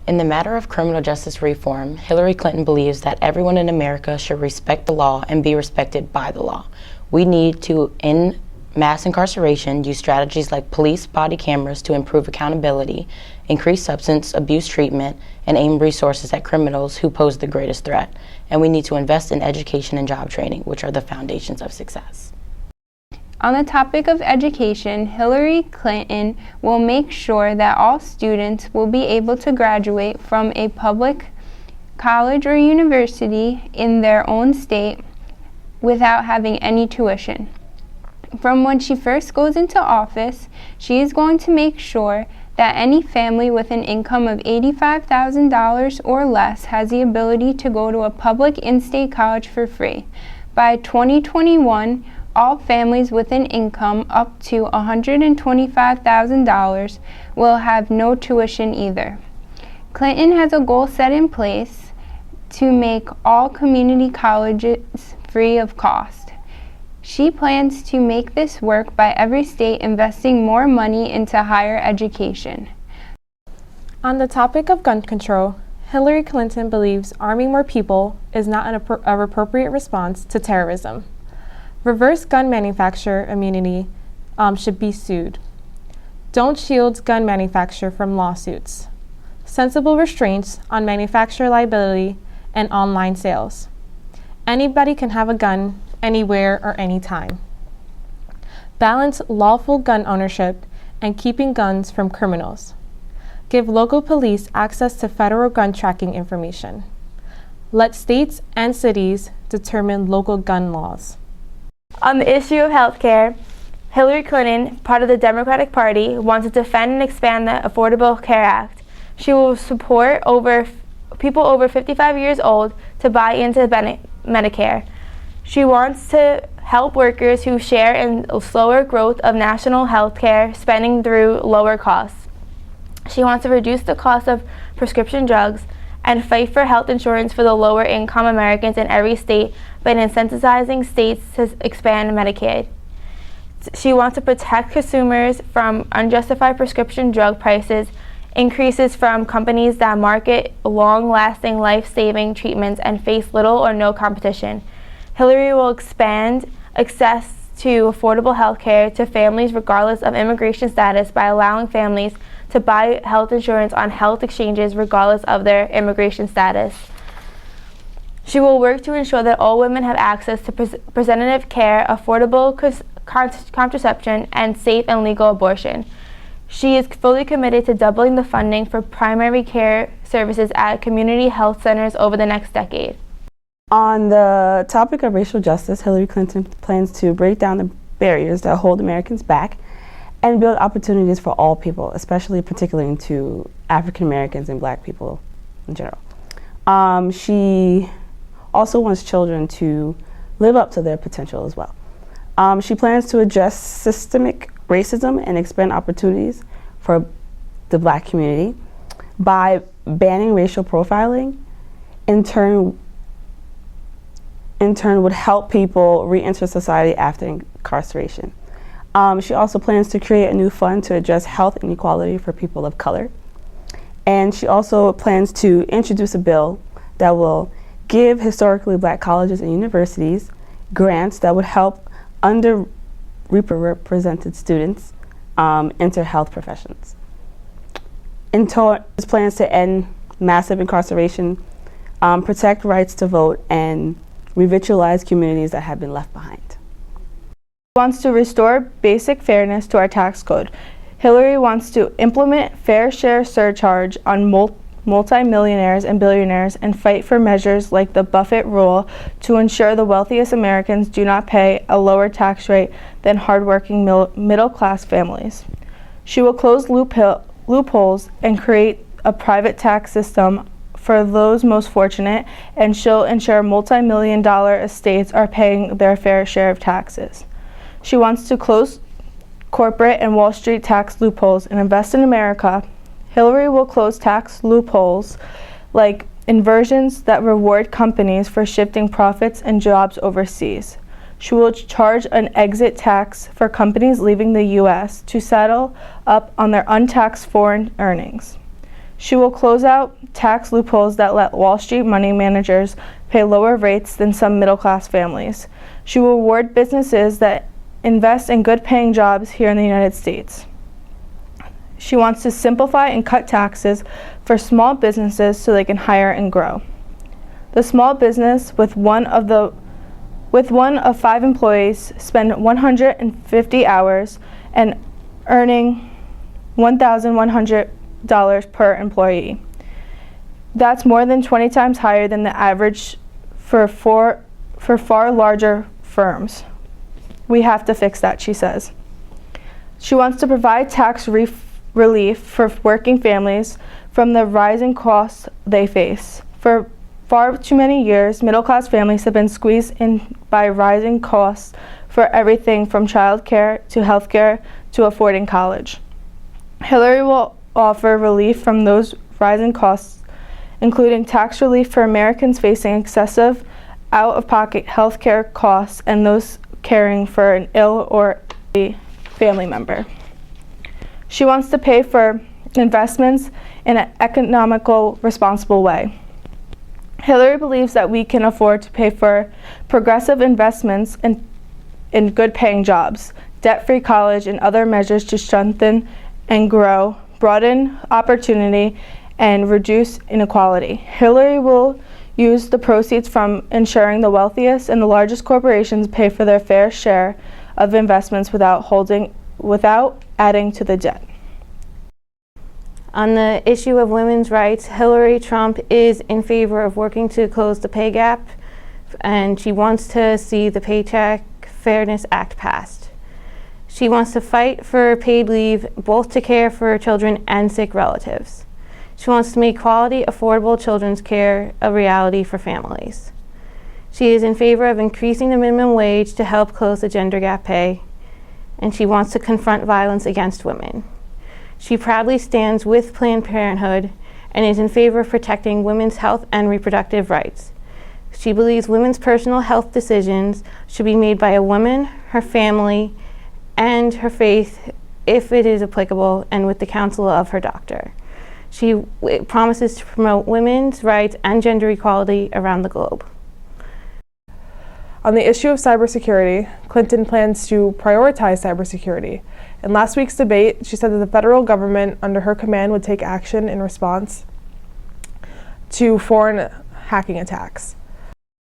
In the matter of criminal justice reform, Hillary Clinton believes that everyone in America should respect the law and be respected by the law. We need to end mass incarceration, use strategies like police body cameras to improve accountability, increase substance abuse treatment, and aim resources at criminals who pose the greatest threat. And we need to invest in education and job training, which are the foundations of success. On the topic of education, Hillary Clinton will make sure that all students will be able to graduate from a public college or university in their own state without having any tuition. From when she first goes into office, she is going to make sure that any family with an income of $85,000 or less has the ability to go to a public in-state college for free. By 2021, all families with an income up to $125,000 will have no tuition either. Clinton has a goal set in place to make all community colleges free of cost. She plans to make this work by every state investing more money into higher education. On the topic of gun control, Hillary Clinton believes arming more people is not an appropriate response to terrorism. Reverse gun manufacturer immunity should be sued. Don't shield gun manufacturer from lawsuits. Sensible restraints on manufacturer liability and online sales. Anybody can have a gun anywhere or anytime. Balance lawful gun ownership and keeping guns from criminals. Give local police access to federal gun tracking information. Let states and cities determine local gun laws. On the issue of healthcare, Hillary Clinton, part of the Democratic Party, wants to defend and expand the Affordable Care Act. She will support people over 55 years old to buy into Medicare. She wants to help workers who share in a slower growth of national health care spending through lower costs. She wants to reduce the cost of prescription drugs and fight for health insurance for the lower income Americans in every state by incentivizing states to expand Medicaid. She wants to protect consumers from unjustified prescription drug prices increases from companies that market long-lasting life-saving treatments and face little or no competition. Hillary will expand access to affordable health care to families regardless of immigration status by allowing families to buy health insurance on health exchanges regardless of their immigration status. She will work to ensure that all women have access to preventative care, affordable contraception, and safe and legal abortion. She is fully committed to doubling the funding for primary care services at community health centers over the next decade. On the topic of racial justice, Hillary Clinton plans to break down the barriers that hold Americans back and build opportunities for all people, especially particularly to African Americans and Black people in general. She also wants children to live up to their potential as well. She plans to address systemic racism and expand opportunities for the Black community by banning racial profiling. In turn would help people re-enter society after incarceration. She also plans to create a new fund to address health inequality for people of color. And she also plans to introduce a bill that will give historically Black colleges and universities grants that would help underrepresented students enter health professions. In total, this plans to end massive incarceration, protect rights to vote, and revitalize communities that have been left behind. Wants to restore basic fairness to our tax code. Hillary wants to implement fair share surcharge on multimillionaires and billionaires and fight for measures like the Buffett rule to ensure the wealthiest Americans do not pay a lower tax rate than hardworking middle-class families. She will close loopholes and create a private tax system for those most fortunate, and she'll ensure multi-million-dollar estates are paying their fair share of taxes. She wants to close corporate and Wall Street tax loopholes and invest in America. Hillary will close tax loopholes like inversions that reward companies for shifting profits and jobs overseas. She will charge an exit tax for companies leaving the U.S. to settle up on their untaxed foreign earnings. She will close out tax loopholes that let Wall Street money managers pay lower rates than some middle-class families. She will reward businesses that invest in good-paying jobs here in the United States. She wants to simplify and cut taxes for small businesses so they can hire and grow. The small business with one of 5 employees spend 150 hours and earning $1,100 per employee. That's more than 20 times higher than the average for far larger firms. We have to fix that, she says. She wants to provide tax relief for working families from the rising costs they face. For far too many years, middle-class families have been squeezed in by rising costs for everything from childcare to healthcare to affording college. Hillary will offer relief from those rising costs, including tax relief for Americans facing excessive out-of-pocket healthcare costs and those caring for an ill or a family member. She wants to pay for investments in an economical, responsible way. Hillary believes that we can afford to pay for progressive investments in good-paying jobs, debt-free college, and other measures to strengthen and grow, broaden opportunity, and reduce inequality. Hillary will use the proceeds from ensuring the wealthiest and the largest corporations pay for their fair share of investments without adding to the debt. On the issue of women's rights, Hillary Trump is in favor of working to close the pay gap, and she wants to see the Paycheck Fairness Act passed. She wants to fight for paid leave, both to care for children and sick relatives. She wants to make quality, affordable children's care a reality for families. She is in favor of increasing the minimum wage to help close the gender gap pay, and she wants to confront violence against women. She proudly stands with Planned Parenthood and is in favor of protecting women's health and reproductive rights. She believes women's personal health decisions should be made by a woman, her family, and her faith, if it is applicable, and with the counsel of her doctor. She promises to promote women's rights and gender equality around the globe. On the issue of cybersecurity, Clinton plans to prioritize cybersecurity. In last week's debate, she said that the federal government under her command would take action in response to foreign hacking attacks.